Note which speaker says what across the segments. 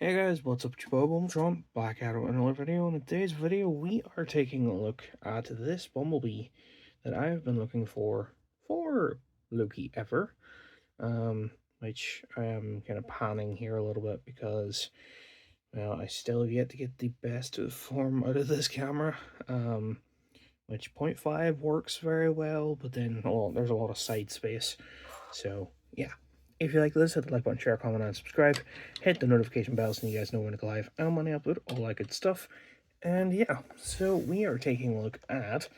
Speaker 1: Hey guys, what's up? It's your boy Bumblebee, back at it with another video. In today's video, we are taking a look at this Bumblebee that I've been looking for Loki ever. Which I am kind of panning here a little bit because, well, I still have yet to get the best of form out of this camera. Which 0.5 works very well, but then, well, there's a lot of side space. So, yeah. If you like this, hit the like button, share, comment, and subscribe. Hit the notification bell so you guys know when I go live and when I upload, all that good stuff. And yeah, so we are taking a look at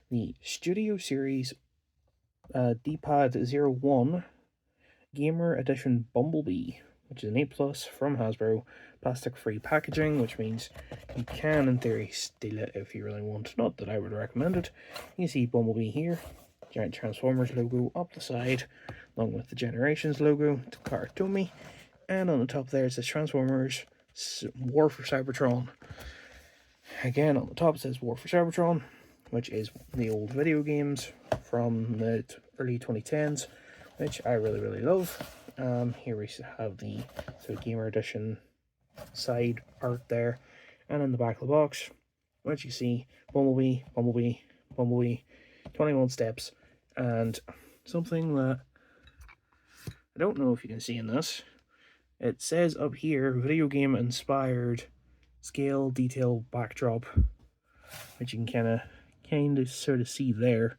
Speaker 1: the Studio Series D-Pad 01 Gamer Edition Bumblebee, which is an 8+ from Hasbro, plastic-free packaging, which means you can, in theory, steal it if you really want. Not that I would recommend it. You see Bumblebee here, giant Transformers logo up the side, along with the Generations logo to Cartoon, and on the top there it says Transformers War for Cybertron. Again, on the top it says War for Cybertron, which is the old video games from the early 2010s, which I really love. Here we have the Gamer Edition side art there, and in the back of the box, which you see Bumblebee, 21 steps, and something that I don't know if you can see in this. It says up here, video game inspired scale detail backdrop, which you can kind of sort of see there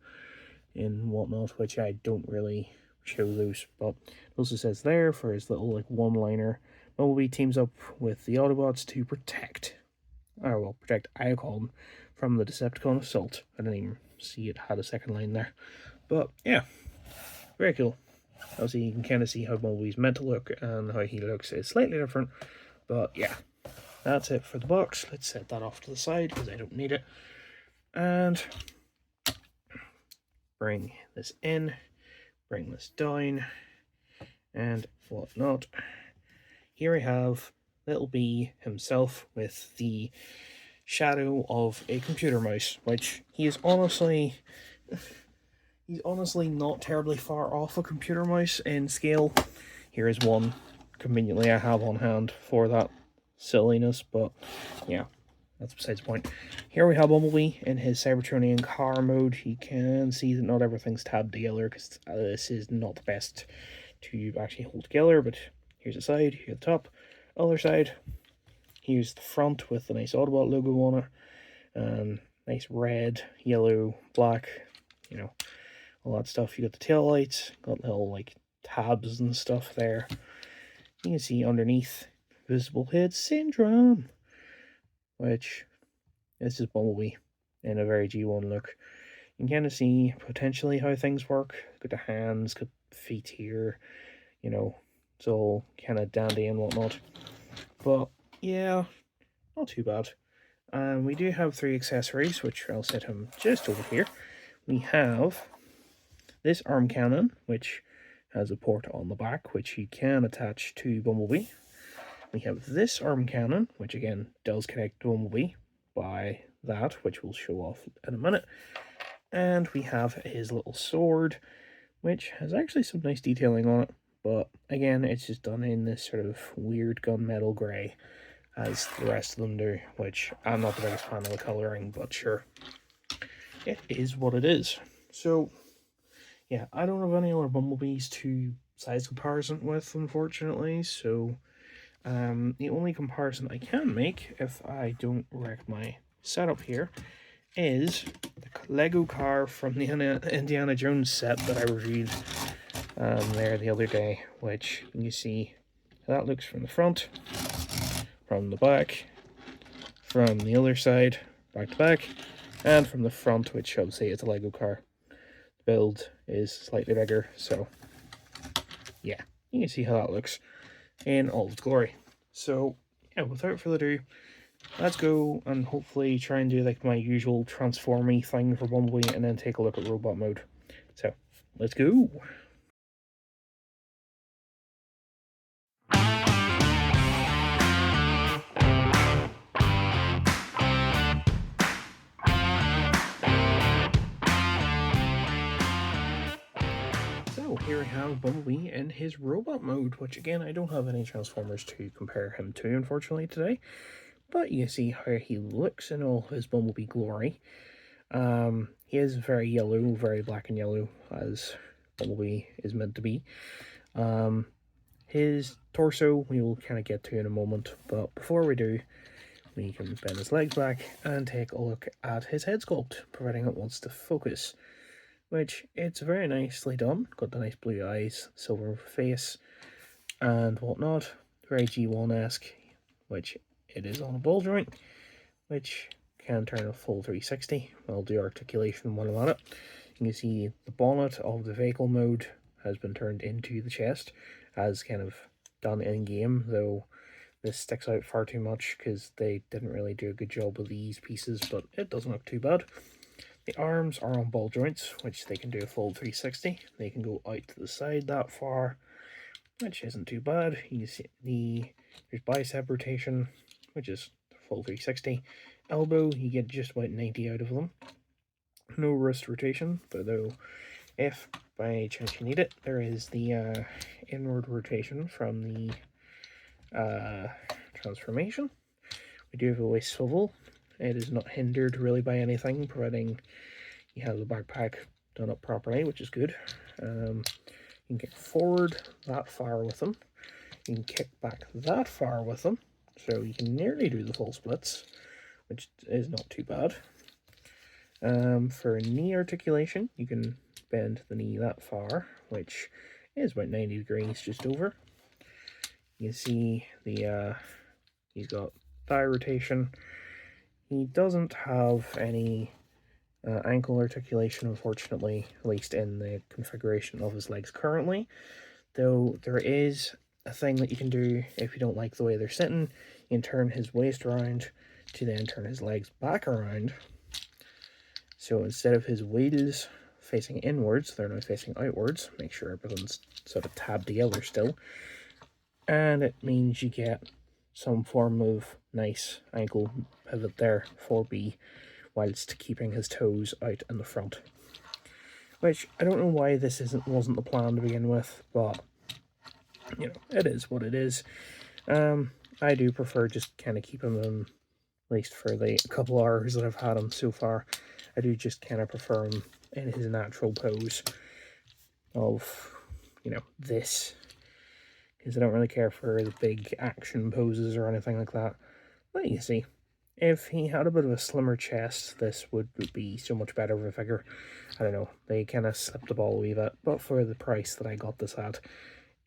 Speaker 1: and whatnot, which I don't really show those, but it also says there for his little like one-liner, Bumblebee teams up with the Autobots to protect Iacon from the Decepticon assault. I didn't even see it had a second line there, but yeah, very cool. Obviously, you can kind of see how Bumblebee's meant to look, and how he looks is slightly different, but yeah, that's it for the box. Let's set that off to the side because I don't need it, and bring this in, bring this down, and whatnot. Here we have Little B himself with the shadow of a computer mouse, which he's honestly not terribly far off a computer mouse in scale. Here is one conveniently I have on hand for that silliness, but yeah, that's besides the point. Here we have Bumblebee in his Cybertronian car mode. You can see that not everything's tabbed together because this is not the best to actually hold together, but here's the side, here's the top, other side. Here's the front with the nice Autobot logo on it. Nice red, yellow, black, you know, all that stuff. You got the tail lights, got little like tabs and stuff there. You can see underneath visible head syndrome, which is just Bumblebee in a very G1 look. You can kind of see potentially how things work. Got the hands, got feet here, you know, it's all kind of dandy and whatnot. But yeah, not too bad. We do have 3 accessories, which I'll set him just over here. We have this arm cannon, which has a port on the back, which you can attach to Bumblebee. We have this arm cannon, which again does connect to Bumblebee by that, which we'll show off in a minute. And we have his little sword, which has actually some nice detailing on it, but again, it's just done in this sort of weird gunmetal grey, as the rest of them do, which I'm not the biggest fan of the colouring, but sure, it is what it is. So yeah, I don't have any other Bumblebees to size comparison with, unfortunately, so the only comparison I can make, if I don't wreck my setup here, is the Lego car from the Indiana Jones set that I reviewed there the other day, which you see how that looks from the front, from the back, from the other side, back to back, and from the front, which obviously is a Lego car. The build is slightly bigger, so yeah, you can see how that looks in all its glory. So yeah, without further ado, let's go and hopefully try and do like my usual transformy thing for Bumblebee and then take a look at robot mode. So let's go. So here we have Bumblebee in his robot mode, which again, I don't have any Transformers to compare him to, unfortunately, today. But you see how he looks in all his Bumblebee glory. He is very yellow, very black and yellow, as Bumblebee is meant to be. His torso we will kind of get to in a moment, but before we do, we can bend his legs back and take a look at his head sculpt, providing it wants to focus, which it's very nicely done. Got the nice blue eyes, silver face, and whatnot. Very G1-esque, which it is on a ball joint, which can turn a full 360. I'll do articulation while I'm on it. You can see the bonnet of the vehicle mode has been turned into the chest, as kind of done in-game, though this sticks out far too much because they didn't really do a good job with these pieces, but it doesn't look too bad. The arms are on ball joints, which they can do a full 360. They can go out to the side that far, which isn't too bad. You see there's bicep rotation, which is full 360. Elbow, you get just about 90 out of them. No wrist rotation, though if by chance you need it, there is the inward rotation from the transformation. We do have a waist swivel. It is not hindered really by anything, providing you have the backpack done up properly, which is good. You can kick forward that far with them. You can kick back that far with them, so you can nearly do the full splits, which is not too bad. For knee articulation, you can bend the knee that far, which is about 90 degrees, just over. You see the he's got thigh rotation. He doesn't have any ankle articulation, unfortunately, at least in the configuration of his legs currently, though there is a thing that you can do if you don't like the way they're sitting. You can turn his waist around to then turn his legs back around. So instead of his wheels facing inwards, they're now facing outwards. Make sure everything's sort of tabbed together still. And it means you get some form of nice ankle pivot there for B, whilst keeping his toes out in the front. Which, I don't know why this wasn't the plan to begin with, but, you know, it is what it is. I do prefer just kind of keeping them, at least for the couple hours that I've had him so far, I do just kind of prefer him in his natural pose of, you know, this. Because I don't really care for the big action poses or anything like that. But you see, if he had a bit of a slimmer chest, this would be so much better of a figure. I don't know, they kind of slipped the ball a wee bit, but for the price that I got this at,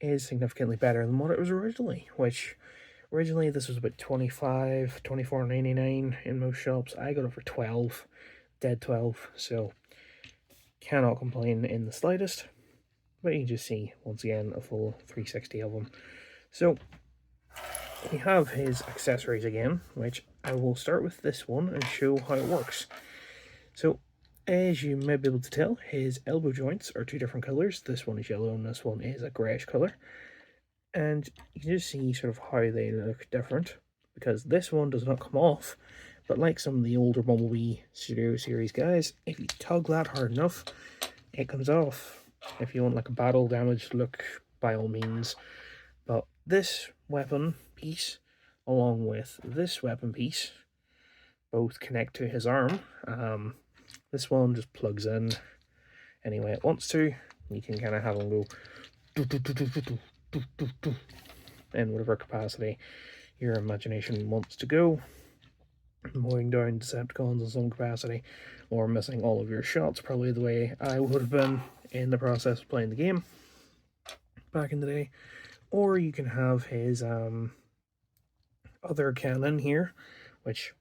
Speaker 1: is significantly better than what it was originally, which originally this was about $24.99 in most shops. I got it for 12, dead 12, so cannot complain in the slightest. But you just see, once again, a full 360 of them. So, we have his accessories again, which I will start with this one and show how it works. So, as you may be able to tell, his elbow joints are two different colours. This one is yellow and this one is a greyish colour. And you can just see sort of how they look different, because this one does not come off. But like some of the older Bumblebee Studio Series guys, if you tug that hard enough, it comes off. If you want like a battle damage look, by all means. But this weapon piece, along with this weapon piece, both connect to his arm. This one just plugs in any way it wants to. You can kind of have him go in whatever capacity your imagination wants to go. Mowing down Decepticons in some capacity, or missing all of your shots, probably the way I would have been in the process of playing the game back in the day. Or you can have his other cannon here, which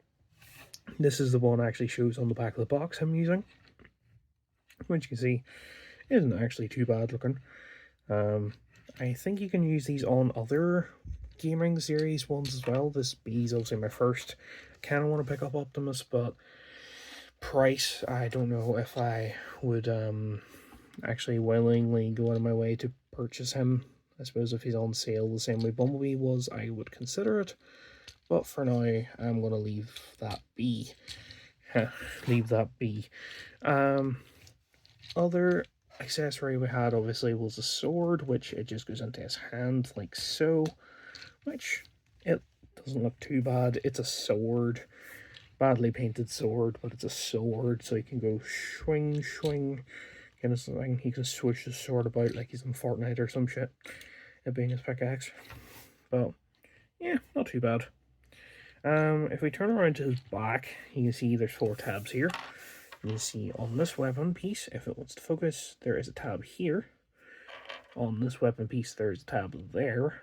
Speaker 1: this is the one actually shows on the back of the box I'm using, which you can see isn't actually too bad looking. I think you can use these on other gaming series ones as well. This B is obviously my first. I kind of want to pick up Optimus, but price, I don't know if I would actually willingly go out of my way to purchase him. I suppose if he's on sale the same way Bumblebee was, I would consider it. But for now, I'm going to leave that be. Leave that be. Other accessory we had obviously was a sword, which it just goes into his hand like so, which it doesn't look too bad. It's a sword, badly painted sword, but it's a sword, so he can go swing, swing, kind of thing. He can switch his sword about like he's in Fortnite or some shit, it being his pickaxe. But yeah, not too bad. If we turn around to his back, you can see there's 4 tabs here. You can see on this weapon piece, if it wants to focus, there is a tab here. On this weapon piece, there's a tab there.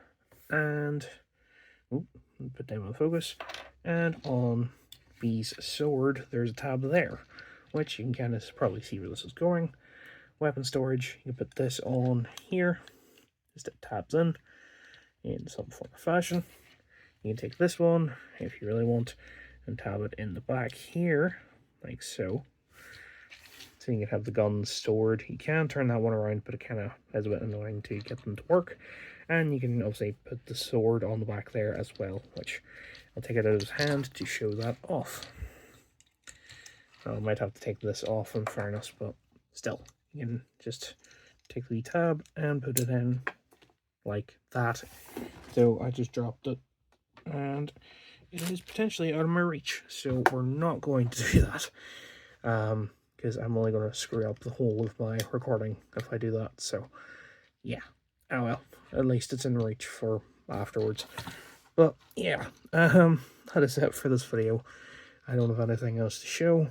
Speaker 1: And, put down the focus. And on B's sword, there's a tab there, which you can kind of probably see where this is going. Weapon storage, you can put this on here. Just it tabs in some form of fashion. You can take this one, if you really want, and tab it in the back here, like so. So you can have the guns stored. You can turn that one around, but it kind of is a bit annoying to get them to work. And you can obviously put the sword on the back there as well, which I'll take it out of his hand to show that off. I might have to take this off in fairness, but still, you can just take the tab and put it in like that. So I just dropped it, and it is potentially out of my reach, so we're not going to do that, because I'm only going to screw up the whole of my recording if I do that. So yeah, oh well, at least it's in reach for afterwards. But yeah, that is it for this video. I don't have anything else to show.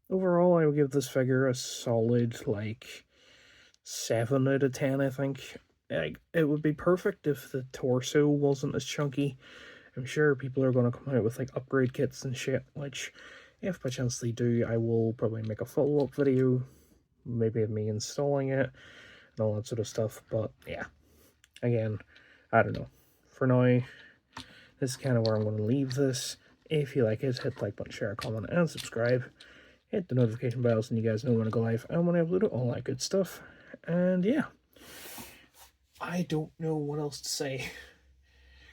Speaker 1: Overall, I would give this figure a solid like 7 out of 10. I think it would be perfect if the torso wasn't as chunky. I'm sure people are going to come out with like upgrade kits and shit, which if by chance they do, I will probably make a follow-up video, maybe of me installing it and all that sort of stuff. But yeah, again, I don't know. For now, this is kind of where I'm going to leave this. If you like it, hit the like button, share, comment, and subscribe. Hit the notification bell so you guys know when I go live and when I upload it, all that good stuff. And yeah, I don't know what else to say,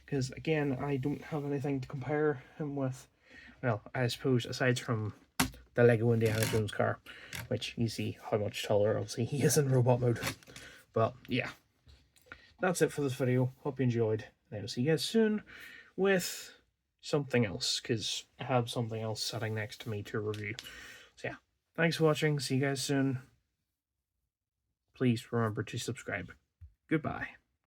Speaker 1: because again, I don't have anything to compare him with. Well, I suppose aside from the Lego Indiana Jones car, which you see how much taller obviously he is in robot mode. But yeah, that's it for this video. Hope you enjoyed, and I will see you guys soon with something else, because I have something else sitting next to me to review. So yeah, thanks for watching. See you guys soon. Please remember to subscribe. Goodbye.